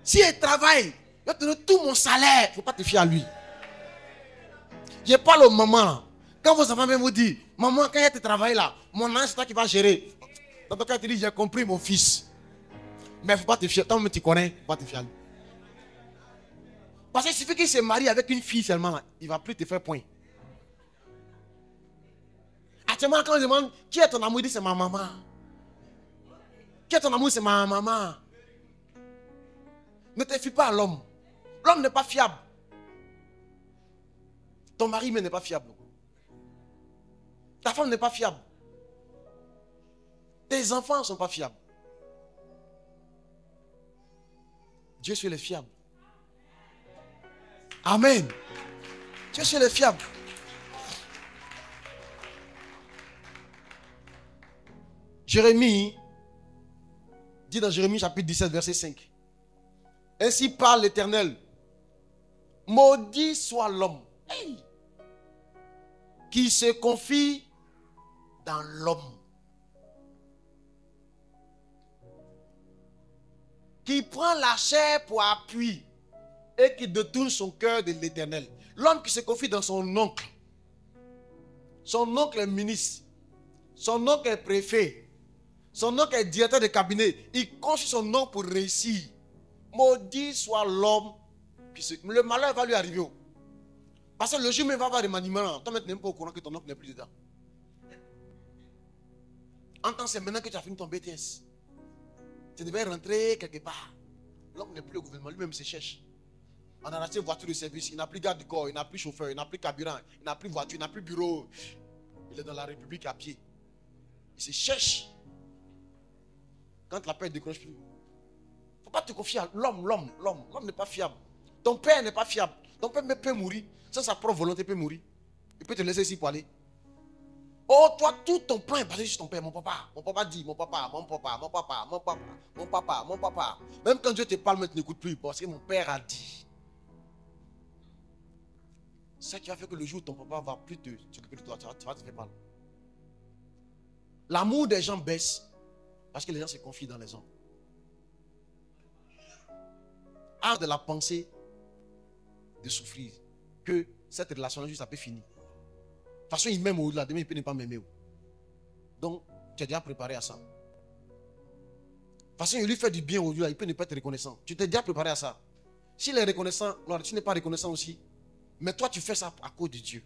Si elle travaille, il va te donner tout mon salaire. Il ne faut pas te fier à lui. Je parle aux mamans. Quand vos enfants vous disent, maman, quand elle te travaille là, mon âge, c'est toi qui vas gérer. Dans ton cas, tu dis, j'ai compris mon fils. Mais il ne faut pas te fier. Toi-même, tu connais. Il ne faut pas te fier à lui. Parce qu'il suffit qu'il se marie avec une fille seulement, là, il ne va plus te faire point. Actuellement, quand on demande qui est ton amour, il dit c'est ma maman. Qui est ton amour, c'est ma maman. Ne te fie pas à l'homme. L'homme n'est pas fiable. Ton mari même n'est pas fiable. Ta femme n'est pas fiable. Tes enfants ne sont pas fiables. Dieu seul est fiable. Amen. Dieu seul est fiable. Jérémie dit dans Jérémie chapitre 17, verset 5. Ainsi parle l'Éternel. Maudit soit l'homme qui se confie dans l'homme. Qui prend la chair pour appui et qui détourne son cœur de l'Éternel. L'homme qui se confie dans son oncle. Son oncle est ministre. Son oncle est préfet. Son oncle est directeur de cabinet. Il compte sur son oncle pour réussir. Maudit soit l'homme. Le malheur va lui arriver. Parce que le jour où il va avoir des maniements, toi maintenant, tu n'es pas au courant que ton oncle n'est plus dedans. Entends, c'est maintenant que tu as fini ton BTS. Tu devais rentrer quelque part. L'homme n'est plus au gouvernement, lui-même se cherche. On a racheté une voiture de service, il n'a plus garde du corps, il n'a plus chauffeur, il n'a plus carburant, il n'a plus voiture, il n'a plus bureau. Il est dans la République à pied. Il se cherche. Quand la paix ne décroche plus. Il ne faut pas te confier à l'homme. L'homme n'est pas fiable. Ton père n'est pas fiable. Ton père peut mourir. Sans sa propre volonté, peut mourir. Il peut te laisser ici pour aller. Oh, toi, tout ton plan est basé sur ton père. Mon papa dit, mon papa. Même quand Dieu te parle, tu n'écoutes plus parce que mon père a dit. Ça qui va faire que le jour où ton papa va plus t'occuper de toi, tu vas te faire mal. L'amour des gens baisse parce que les gens se confient dans les hommes. Art de la pensée de souffrir que cette relation-là, ça peut finir. De toute façon, il m'aime au-delà, demain il peut ne pas m'aimer. Donc, tu es déjà préparé à ça. De toute façon, il lui fait du bien au-delà, il peut ne pas être reconnaissant. Tu t'es déjà préparé à ça. S'il est reconnaissant, alors tu n'es pas reconnaissant aussi. Mais toi, tu fais ça à cause de Dieu.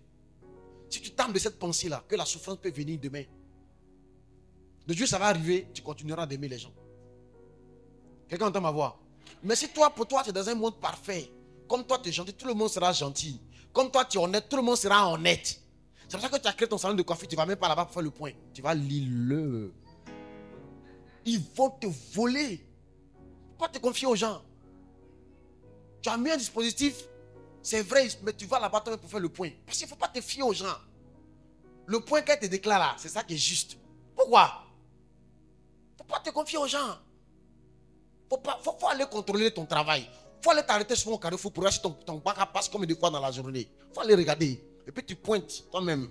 Si tu t'aimes de cette pensée-là, que la souffrance peut venir demain, de Dieu, ça va arriver, tu continueras d'aimer les gens. Quelqu'un entend ma voix? Mais si toi, pour toi, tu es dans un monde parfait, comme toi, tu es gentil, tout le monde sera gentil. Comme toi, tu es honnête, tout le monde sera honnête. C'est pour ça que tu as créé ton salon de coiffure, tu ne vas même pas là-bas pour faire le point. Tu vas lire-le. Ils vont te voler. Il ne faut pas te confier aux gens. Tu as mis un dispositif, c'est vrai, mais tu vas là-bas pour faire le point. Parce qu'il ne faut pas te fier aux gens. Le point qu'elle te déclare là, c'est ça qui est juste. Pourquoi? Il ne faut pas te confier aux gens. Faut aller contrôler ton travail. Il faut aller t'arrêter sur mon carrefour pour voir si ton bac passe combien de fois dans la journée. Il faut aller regarder. Et puis tu pointes toi-même.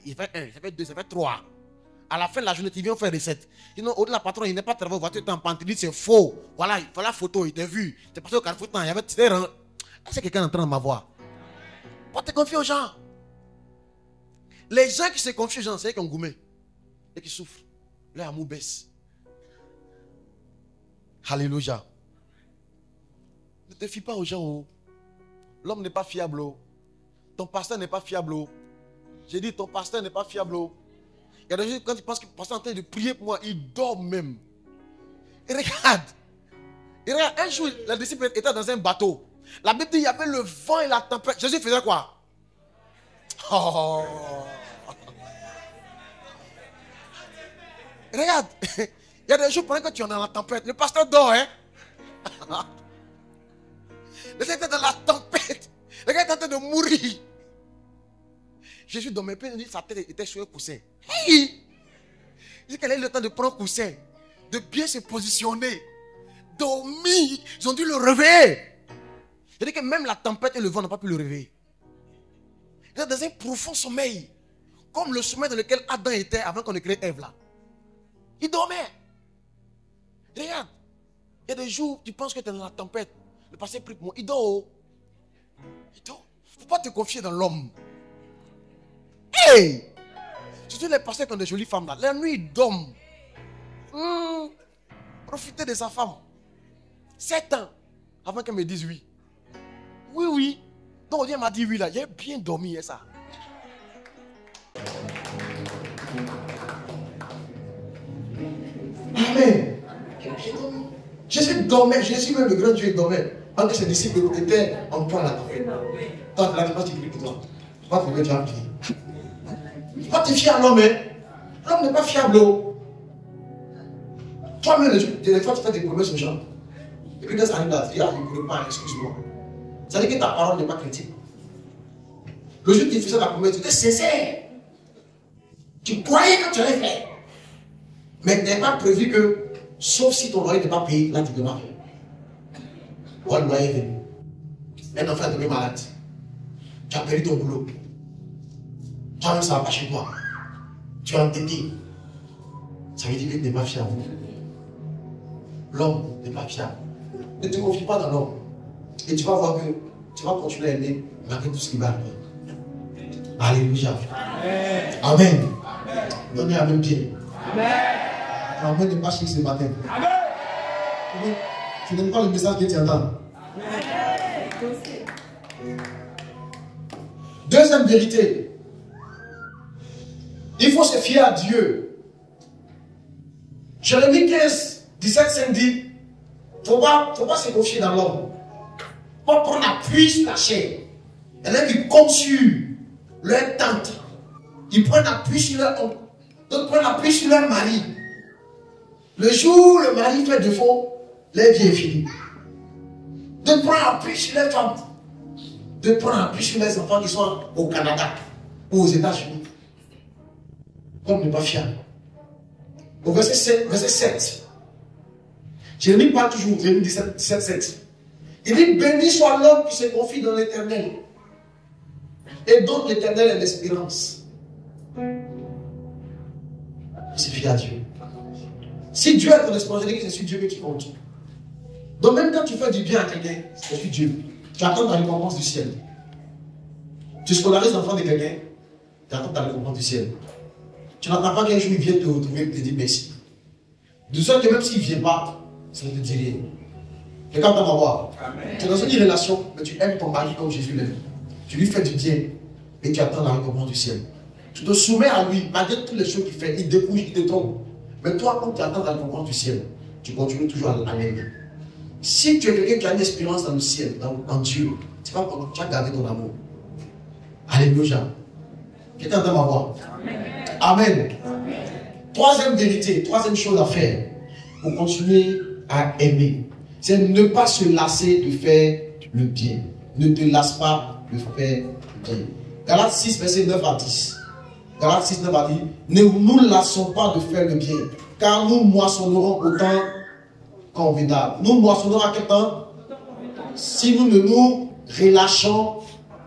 Il fait 1, il fait 2, il fait 3. À la fin de la journée, tu viens faire recette. Sinon, au-delà, patron, il n'est pas travaillé, voiture, tu en pantalon, c'est faux. Voilà la photo, il t'a vu. Tu es passé au carrefour, il y avait. Est-ce que quelqu'un est en train de m'avoir? Pas te confier aux gens. Les gens qui se confient aux gens, c'est eux qui ont goumé. Et qui souffrent. Leur amour baisse. Alléluia. Ne te fie pas aux gens. Oh. L'homme n'est pas fiable. Oh. Ton pasteur n'est pas fiable. Oh. J'ai dit, ton pasteur n'est pas fiable. Oh. Il y a des gens, quand ils pensent que le pasteur est en train de prier pour moi, il dort même. Et regarde. Un jour, les disciples étaient dans un bateau. La Bible dit qu'il y avait le vent et la tempête. Jésus faisait quoi? Oh. Regarde. Il y a des jours pendant que tu es dans la tempête. Le pasteur dort, hein? Le gars était dans la tempête. Le gars était en train de mourir. Jésus dormait, puis sa tête était sur un coussin. Hey! Il dit qu'elle a eu le temps de prendre un coussin, de bien se positionner, dormir. Ils ont dû le réveiller. Il dit que même la tempête et le vent n'ont pas pu le réveiller. Il est dans un profond sommeil, comme le sommeil dans lequel Adam était avant qu'on ait créé Ève là. Il dormait. Regarde, il y a des jours où tu penses que tu es dans la tempête. Le passé prie pour moi. Il dort. Il dort. Il ne faut pas te confier dans l'homme. Hey! Surtout les pasteurs qui ont des jolies femmes là. La nuit, ils dorment. Profitez de sa femme. 7 ans avant qu'elle me dise oui. Oui, oui. Donc, elle m'a dit oui là. J'ai bien dormi, et ça. Amen. Jésus dormait, Jésus même le grand Dieu dormait. Pendant que ses disciples étaient en point là. Toi, la réponse, tu pries pour toi. Pas pour que tu as prié. Pas te fier à l'homme, hein. L'homme n'est pas fiable. Toi-même, des fois, tu fais des promesses aux gens. Et puis quand ça arrive là, tu dis, ah, je ne pourrais pas, excuse-moi. Ça veut dire que ta parole n'est pas chrétienne. Le jour où tu faisais la promesse, tu étais sincère. Tu croyais que tu allais faire. Mais tu n'avais pas prévu que Sauf si ton loyer n'est pas payé, là tu peux pas faire. Ou le loyer est venu. Un enfant est tombé malade. Tu as perdu ton boulot. Toi-même, ça va pas chez toi. Tu es entêté. Ça veut dire que tu n'es pas fiable. L'homme n'est pas fiable. Ne te confie pas dans l'homme. Et tu vas voir que tu vas continuer à aimer malgré tout ce qui va arriver. Alléluia. Amen. Donnez Amen bien. Amen n'est pas chez ce matin. Amen. Tu n'aimes pas le message que tu entends. Deuxième vérité. Il faut se fier à Dieu. Jérémie 15, 17, 5 dit, il ne faut pas se confier dans l'homme. Pas prendre appui sur la chair. Il y en a qui comptent sur leur tante. Ils prennent appui sur leur homme. D'autres prennent appui sur leur mari. Le jour où le mari fait défaut, leur vie est finie. D'autres prennent appui sur leur femme. D'autres prennent appui sur les enfants qui sont au Canada ou aux États-Unis. Comme ne pas fiable. Au verset 7. Jérémie parle toujours, Jérémie 17, 7. Il dit, béni soit l'homme qui se confie dans l'Éternel et dont l'Éternel est l'espérance. C'est fier à Dieu. Si Dieu est ton espérance, c'est que c'est Dieu qui compte. Donc même quand tu fais du bien à quelqu'un, c'est Dieu. Tu attends ta récompense du ciel. Tu scolarises l'enfant de quelqu'un, tu attends ta récompense du ciel. Tu n'attends pas qu'un jour il vienne te retrouver et te dire merci. De sorte que même s'il ne vient pas, ça ne te dit rien. Et quand tu vas voir, tu es dans une relation, mais tu aimes ton mari comme Jésus l'aime. Tu lui fais du bien et tu attends la récompense du ciel. Tu te soumets à lui, malgré toutes les choses qu'il fait, il débouche, il te trompe. Mais toi, quand tu attends la récompense du ciel, tu continues toujours à l'aimer. Si tu es quelqu'un qui a une espérance dans le ciel, en Dieu, tu vas garder ton amour. Alléluia. Quelqu'un entend ma voix? Amen. Troisième vérité, troisième chose à faire pour continuer à aimer, c'est ne pas se lasser de faire le bien. Ne te lasse pas de faire le bien. Galates 6, verset 9 à 10. Galates 6, 9 à 10. Ne nous lassons pas de faire le bien, car nous moissonnerons au temps convenable. Nous moissonnerons à quel temps? Si nous ne nous relâchons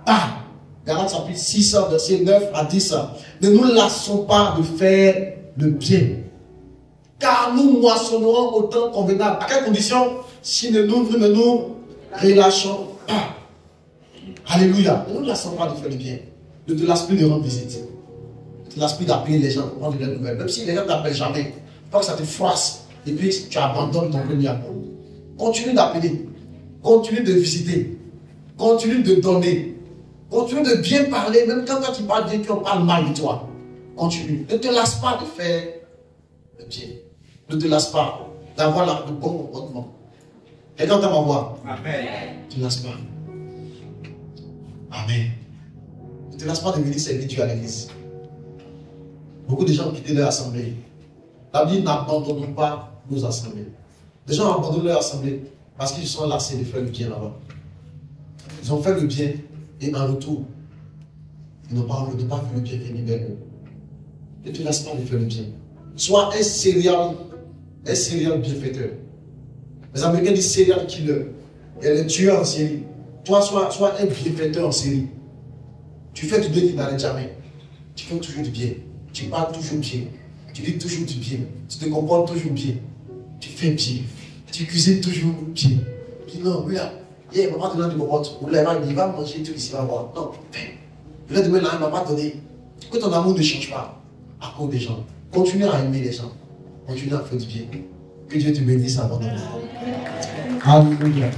pas. Galates chapitre 6, verset 9 à 10. Ne nous lassons pas de faire le bien, car nous moissonnerons au temps convenable. À quelle condition? Si nous ne nous relâchons pas. Alléluia. Ne nous lassons pas de faire le bien. Ne te lasse plus de rendre visite. Ne te lasse plus d'appeler les gens pour prendre de leurs nouvelles. Même si les gens ne t'appellent jamais, pas que ça te froisse et puis tu abandonnes ton premier amour. Continue d'appeler. Continue de visiter. Continue de donner. Continue de bien parler, même quand tu parles bien, on parle mal de toi. Continue. Ne te lasse pas de faire le bien. Ne te lasse pas d'avoir le bon comportement. Et quand tu vas voir, ne te lasse pas. Amen. Ne te lasse pas de venir servir Dieu à l'église. Beaucoup de gens ont quitté leur assemblée. La Bible n'abandonnons pas nos assemblées. Des gens abandonnent leur assemblée parce qu'ils sont lassés de faire le bien là-bas. Ils ont fait le bien. Et en retour, ils n'ont pas vu le bien venir vers eux. Ne te laisse pas de faire le bien. Sois un serial bienfaiteur. Les Américains disent serial killer. Il y a les tueurs en série. Toi, sois un bienfaiteur en série. Tu fais du bien qui n'arrête jamais. Tu fais toujours du bien. Tu parles toujours bien. Tu dis toujours du bien. Tu te comportes toujours bien. Tu fais bien. Tu cuisines toujours bien. Tu dis non, regarde. Et maman te donne du comporte. Ou là, il va manger tout ici, il va voir. Non, fais. Le demain, là, il ne m'a pas donné. Que ton amour ne change pas à cause des gens. Continue à aimer les gens. Continue à faire du bien. Que Dieu te bénisse abondamment. Alléluia.